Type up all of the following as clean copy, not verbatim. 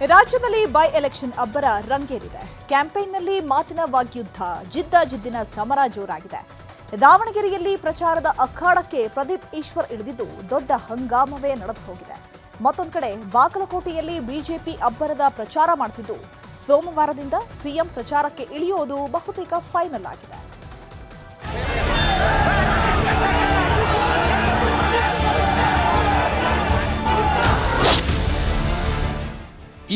ರಾಜ್ಯದಲ್ಲಿ by election ಅಬ್ಬರ ರಂಗೇರಿದೆ. ಕ್ಯಾಂಪೇನ್ನಲ್ಲಿ ಮಾತಿನ ವಾಗ್ಯುದ್ಧ, ಜಿದ್ದಿನ ಸಮರ ಜೋರಾಗಿದೆ. ದಾವಣಗೆರೆಯಲ್ಲಿ ಪ್ರಚಾರದ ಅಖಾಡಕ್ಕೆ ಪ್ರದೀಪ್ ಈಶ್ವರ್ ಇಳಿದಿದ್ದು ದೊಡ್ಡ ಹಂಗಾಮವೇ ನಡೆದು ಹೋಗಿದೆ. ಮತ್ತೊಂದು ಕಡೆ ಬಾಗಲಕೋಟೆಯಲ್ಲಿ ಬಿಜೆಪಿ ಅಬ್ಬರದ ಪ್ರಚಾರ ಮಾಡುತ್ತಿದ್ದು ಸೋಮವಾರದಿಂದ ಸಿಎಂ ಪ್ರಚಾರಕ್ಕೆ ಇಳಿಯೋದು ಬಹುತೇಕ ಫೈನಲ್ ಆಗಿದೆ.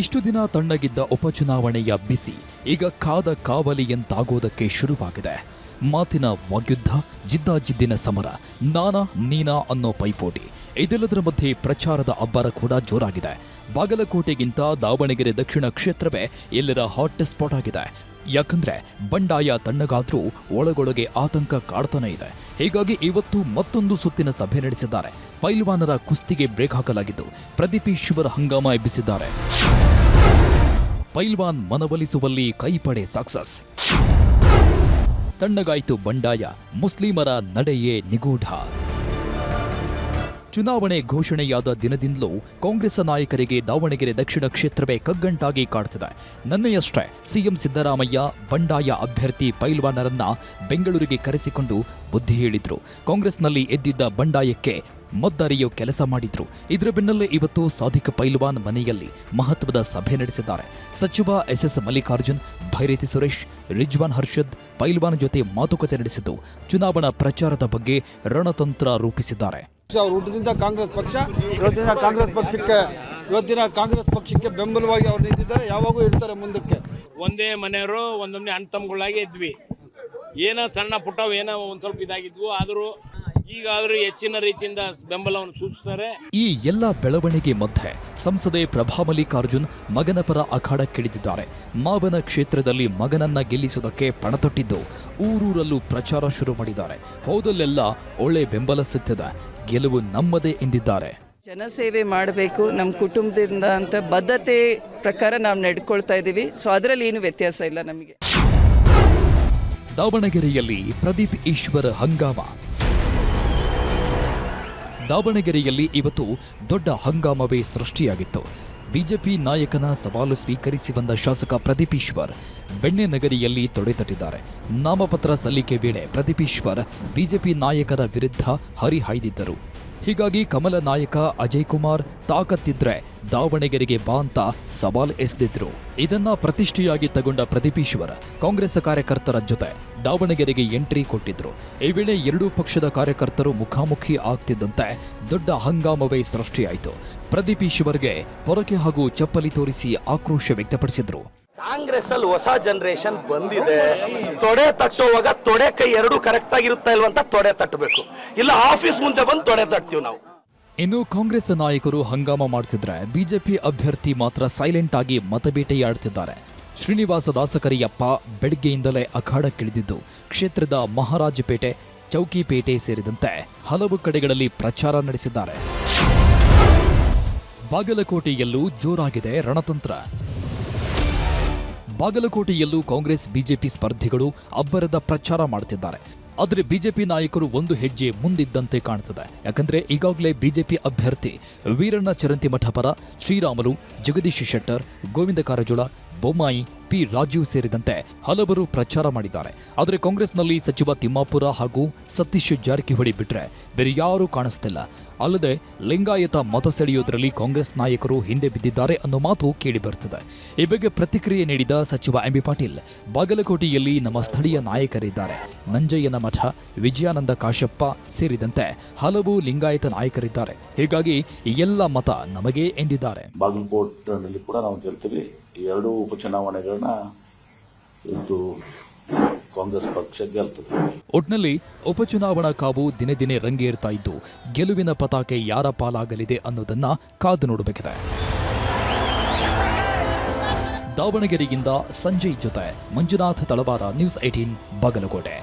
ಇಷ್ಟು ದಿನ ತಣ್ಣಗಿದ್ದ ಉಪಚುನಾವಣೆಯ ಬಿಸಿ ಈಗ ಕಾದ ಕಾವಲಿಯಂತಾಗೋದಕ್ಕೆ ಶುರುವಾಗಿದೆ. ಮಾತಿನ ವಾಗ್ಯುದ್ಧ, ಜಿದ್ದಿನ ಸಮರ, ನಾನಾ ನೀನಾ ಅನ್ನೋ ಪೈಪೋಟಿ, ಇದೆಲ್ಲದರ ಮಧ್ಯೆ ಪ್ರಚಾರದ ಅಬ್ಬರ ಕೂಡ ಜೋರಾಗಿದೆ. ಬಾಗಲಕೋಟೆಗಿಂತ ದಾವಣಗೆರೆ ದಕ್ಷಿಣ ಕ್ಷೇತ್ರವೇ ಎಲ್ಲರ ಹಾಟ್ ಸ್ಪಾಟ್ ಆಗಿದೆ. ಯಾಕಂದ್ರೆ ಬಂಡಾಯ ತಣ್ಣಗಾದ್ರೂ ಒಳಗೊಳಗೆ ಆತಂಕ ಕಾಡ್ತಾನೆ ಇದೆ. ಹೀಗಾಗಿ ಇವತ್ತು ಮತ್ತೊಂದು ಸುತ್ತಿನ ಸಭೆ ನಡೆಸಿದ್ದಾರೆ. ಪೈಲ್ವಾನರ ಕುಸ್ತಿಗೆ ಬ್ರೇಕ್ ಹಾಕಲಾಗಿದ್ದು ಪ್ರದೀಪ್ ಈಶ್ವರ್ ಹಂಗಾಮ ಎಬ್ಬಿಸಿದ್ದಾರೆ. ಪೈಲ್ವಾನ್ ಮನವೊಲಿಸುವಲ್ಲಿ ಕೈಪಡೆ ಸಕ್ಸಸ್. ತಣ್ಣಗಾಯಿತು ಬಂಡಾಯ, ಮುಸ್ಲಿಮರ ನಡೆಯೇ ನಿಗೂಢ. ಚುನಾವಣೆ ಘೋಷಣೆಯಾದ ದಿನದಿಂದಲೂ ಕಾಂಗ್ರೆಸ್ ನಾಯಕರಿಗೆ ದಾವಣಗೆರೆ ದಕ್ಷಿಣ ಕ್ಷೇತ್ರವೇ ಕಗ್ಗಂಟಾಗಿ ಕಾಡ್ತಿದೆ. ನಿನ್ನೆಯಷ್ಟೇ ಸಿಎಂ ಸಿದ್ದರಾಮಯ್ಯ ಬಂಡಾಯ ಅಭ್ಯರ್ಥಿ ಪೈಲ್ವಾನರನ್ನ ಬೆಂಗಳೂರಿಗೆ ಕರೆಸಿಕೊಂಡು ಬುದ್ಧಿ ಹೇಳಿದ್ರು. ಕಾಂಗ್ರೆಸ್ನಲ್ಲಿ ಎದ್ದಿದ್ದ ಬಂಡಾಯಕ್ಕೆ ಮದ್ದರಿಯೋ ಕೆಲಸ ಮಾಡಿದ್ರು. ಇದರ ಬೆನ್ನಲ್ಲೇ ಇವತ್ತು ಸಾದಿಕ್ ಪೈಲ್ವಾನ್ ಮನೆಯಲ್ಲಿ ಮಹತ್ವದ ಸಭೆ ನಡೆಸಿದ್ದಾರೆ. ಸಚಿವ ಎಸ್ ಮಲ್ಲಿಕಾರ್ಜುನ್, ಭೈರತಿ ಸುರೇಶ್, ರಿಜ್ವಾನ್ ಹರ್ಷದ್ ಪೈಲ್ವಾನ್ ಜೊತೆ ಮಾತುಕತೆ ನಡೆಸಿದ್ದು ಚುನಾವಣಾ ಪ್ರಚಾರದ ಬಗ್ಗೆ ರಣತಂತ್ರ ರೂಪಿಸಿದ್ದಾರೆ. ಅವರು ಹುಟ್ಟಿದಿಂದ ಕಾಂಗ್ರೆಸ್ ಪಕ್ಷ, ಇವತ್ತಿನ ಕಾಂಗ್ರೆಸ್ ಪಕ್ಷಕ್ಕೆ ಬೆಂಬಲವಾಗಿ ಅವರು ನಿಂತಿದ್ದಾರೆ. ಯಾವಾಗೂ ಇರ್ತಾರೆ ಮುಂದಕ್ಕೆ. ಒಂದೇ ಮನೆಯವರು ಒಂದೊಮ್ಮೆ ಅಣ್ಣ ತಮ್ಮಗಳಾಗಿ ಇದ್ವಿ. ಏನೋ ಸಣ್ಣ ಪುಟ್ಟವು ಏನೋ ಒಂದು ಸ್ವಲ್ಪ ಇದಾಗಿದ್ವು. ಆದರೂ ಈಗಾದರೂ ಹೆಚ್ಚಿನ ರೀತಿಯಿಂದ ಬೆಂಬಲವನ್ನು ಸೂಚಿಸ್ತಾರೆ. ಈ ಎಲ್ಲ ಬೆಳವಣಿಗೆ ಮಧ್ಯೆ ಸಂಸದೆ ಪ್ರಭಾ ಮಲ್ಲಿಕಾರ್ಜುನ್ ಮಗನ ಪರ ಅಖಾಡಕ್ಕಿಳಿದಿದ್ದಾರೆ. ಮಾವನ ಕ್ಷೇತ್ರದಲ್ಲಿ ಮಗನನ್ನ ಗೆಲ್ಲಿಸುವುದಕ್ಕೆ ಪಣತೊಟ್ಟಿದ್ದು ಊರೂರಲ್ಲೂ ಪ್ರಚಾರ ಶುರು ಮಾಡಿದ್ದಾರೆ. ಹೋದಲ್ಲೆಲ್ಲ ಒಳ್ಳೆ ಬೆಂಬಲ ಸಿಗ್ತದೆ, ಗೆಲುವು ನಮ್ಮದೇ ಎಂದಿದ್ದಾರೆ. ಜನಸೇವೆ ಮಾಡಬೇಕು ನಮ್ಮ ಕುಟುಂಬದಿಂದ ಅಂತ ಬದ್ಧತೆ ಪ್ರಕಾರ ನಾವು ನಡ್ಕೊಳ್ತಾ ಇದ್ದೀವಿ. ಸೊ ಅದರಲ್ಲಿ ಏನು ವ್ಯತ್ಯಾಸ ಇಲ್ಲ ನಮಗೆ. ದಾವಣಗೆರೆಯಲ್ಲಿ ಪ್ರದೀಪ್ ಈಶ್ವರ್ ಹಂಗಾಮ. ದಾವಣಗೆರೆಯಲ್ಲಿ ಇವತ್ತು ದೊಡ್ಡ ಹಂಗಾಮವೇ ಸೃಷ್ಟಿಯಾಗಿತ್ತು. ಬಿಜೆಪಿ ನಾಯಕನ ಸವಾಲು ಸ್ವೀಕರಿಸಿ ಬಂದ ಶಾಸಕ ಪ್ರದೀಪ್ ಈಶ್ವರ್ ಬೆಣ್ಣೆನಗರಿಯಲ್ಲಿ ತೊಡೆತಟ್ಟಿದ್ದಾರೆ. ನಾಮಪತ್ರ ಸಲ್ಲಿಕೆ ವೇಳೆ ಪ್ರದೀಪ್ ಈಶ್ವರ್ ಬಿಜೆಪಿ ನಾಯಕರ ವಿರುದ್ಧ ಹರಿಹಾಯ್ದಿದ್ದರು. ಹೀಗಾಗಿ ಕಮಲ ನಾಯಕ ಅಜಯ್ ಕುಮಾರ್ ತಾಕತ್ತಿದ್ರೆ ದಾವಣಗೆರೆಗೆ ಬಾ ಅಂತ ಸವಾಲ್ ಎಸೆದಿದ್ರು. ಇದನ್ನ ಪ್ರತಿಷ್ಠೆಯಾಗಿ ತಗೊಂಡ ಪ್ರದೀಪ್ ಈಶ್ವರ್ ಕಾಂಗ್ರೆಸ್ ಕಾರ್ಯಕರ್ತರ ಜೊತೆ ದಾವಣಗೆರೆಗೆ ಎಂಟ್ರಿ ಕೊಟ್ಟಿದ್ರು. ಈ ವೇಳೆ ಎರಡೂ ಪಕ್ಷದ ಕಾರ್ಯಕರ್ತರು ಮುಖಾಮುಖಿ ಆಗ್ತಿದ್ದಂತೆ ದೊಡ್ಡ ಹಂಗಾಮವೇ ಸೃಷ್ಟಿಯಾಯಿತು. ಪ್ರದೀಪ್ ಈಶ್ವರ್ಗೆ ಪೊರಕೆ ಹಾಗೂ ಚಪ್ಪಲಿ ತೋರಿಸಿ ಆಕ್ರೋಶ ವ್ಯಕ್ತಪಡಿಸಿದ್ರು. ಕಾಂಗ್ರೆಸ್ ಅಲ್ಲಿ ಹೊಸ ಜನರೇಷನ್ ಬಂದಿದೆ. ತೊಡೆ ತಟ್ಟುವಾಗ ತೊಡೆ ಕೈ ಎರಡು ಕರೆಕ್ಟ್ ಆಗಿರುತ್ತಾ ಇಲ್ವಂತ ತೊಡೆ ತಟ್ಟಬೇಕು, ಇಲ್ಲ ಆಫೀಸ್ ಮುಂದೆ ಬಂದು ತೊಡೆ ತಟ್ತೀವಿ ನಾವು. ಇನ್ನು ಕಾಂಗ್ರೆಸ್ ನಾಯಕರು ಹಂಗಾಮ ಮಾಡ್ತಿದ್ರೆ ಬಿಜೆಪಿ ಅಭ್ಯರ್ಥಿ ಮಾತ್ರ ಸೈಲೆಂಟ್ ಆಗಿ ಮತಬೇಟೆಯಾಡ್ತಿದ್ದಾರೆ. ಶ್ರೀನಿವಾಸ ದಾಸಕರಿಯಪ್ಪ ಬೆಳಗ್ಗೆಯಿಂದಲೇ ಅಖಾಡಕ್ಕಿಳಿದಿದ್ದು ಕ್ಷೇತ್ರದ ಮಹಾರಾಜಪೇಟೆ, ಚೌಕಿಪೇಟೆ ಸೇರಿದಂತೆ ಹಲವು ಕಡೆಗಳಲ್ಲಿ ಪ್ರಚಾರ ನಡೆಸಿದ್ದಾರೆ. ಬಾಗಲಕೋಟೆಯಲ್ಲೂ ಜೋರಾಗಿದೆ ರಣತಂತ್ರ. ಬಾಗಲಕೋಟೆಯಲ್ಲೂ ಕಾಂಗ್ರೆಸ್ ಬಿಜೆಪಿ ಸ್ಪರ್ಧಿಗಳು ಅಬ್ಬರದ ಪ್ರಚಾರ ಮಾಡುತ್ತಿದ್ದಾರೆ. ಆದರೆ ಬಿಜೆಪಿ ನಾಯಕರು ಒಂದು ಹೆಜ್ಜೆ ಮುಂದಿದ್ದಂತೆ ಕಾಣುತ್ತದೆ. ಯಾಕಂದ್ರೆ ಈಗಾಗಲೇ ಬಿಜೆಪಿ ಅಭ್ಯರ್ಥಿ ವೀರಣ್ಣ ಚರಂತಿಮಠ ಪರ ಶ್ರೀರಾಮುಲು, ಜಗದೀಶ್ ಶೆಟ್ಟರ್, ಗೋವಿಂದ ಕಾರಜೋಳ, ಬೊಮ್ಮಾಯಿ, ಪಿ ರಾಜೀವ್ ಸೇರಿದಂತೆ ಹಲವರು ಪ್ರಚಾರ ಮಾಡಿದ್ದಾರೆ. ಆದರೆ ಕಾಂಗ್ರೆಸ್ನಲ್ಲಿ ಸಚಿವ ತಿಮ್ಮಾಪುರ ಹಾಗೂ ಸತೀಶ್ ಜಾರಕಿಹೊಳಿ ಬಿಟ್ರೆ ಬೇರೆ ಯಾರೂ ಕಾಣಿಸ್ತಿಲ್ಲ. ಅಲ್ಲದೆ ಲಿಂಗಾಯತ ಮತ ಸೆಳೆಯುವುದರಲ್ಲಿ ಕಾಂಗ್ರೆಸ್ ನಾಯಕರು ಹಿಂದೆ ಬಿದ್ದಿದ್ದಾರೆ ಅನ್ನೋ ಮಾತು ಕೇಳಿಬರುತ್ತದೆ. ಈ ಬಗ್ಗೆ ಪ್ರತಿಕ್ರಿಯೆ ನೀಡಿದ ಸಚಿವ ಎಂಬಿ ಪಾಟೀಲ್, ಬಾಗಲಕೋಟೆಯಲ್ಲಿ ನಮ್ಮ ಸ್ಥಳೀಯ ನಾಯಕರಿದ್ದಾರೆ. ನಂಜಯ್ಯನ ಮಠ, ವಿಜಯಾನಂದ ಕಾಶಪ್ಪ ಸೇರಿದಂತೆ ಹಲವು ಲಿಂಗಾಯತ ನಾಯಕರಿದ್ದಾರೆ. ಹೀಗಾಗಿ ಈ ಎಲ್ಲ ಮತ ನಮಗೆ ಎಂದಿದ್ದಾರೆ. ಬಾಗಲಕೋಟೆನಲ್ಲಿ ಕೂಡ ನಾವು ಗೆಲ್ತೀವಿ. ಎರಡೂ ಉಪಚುನಾವಣೆಗಳನ್ನ ಇವತ್ತು ಕಾಂಗ್ರೆಸ್ ಪಕ್ಷ ಗೆಲ್ತದೆ. ಒಟ್ನಲ್ಲಿ ಉಪಚುನಾವಣಾ ಕಾವು ದಿನೇ ದಿನೇ ರಂಗೇರ್ತಾ ಇದ್ದು ಗೆಲುವಿನ ಪತಾಕೆ ಯಾರ ಪಾಲಾಗಲಿದೆ ಅನ್ನೋದನ್ನ ಕಾದು ನೋಡಬೇಕಿದೆ. ದಾವಣಗೆರೆಯಿಂದ ಸಂಜಯ್ ಜೊತೆ ಮಂಜುನಾಥ್ ತಳವಾರ, ನ್ಯೂಸ್ 18 ಬಾಗಲಕೋಟೆ.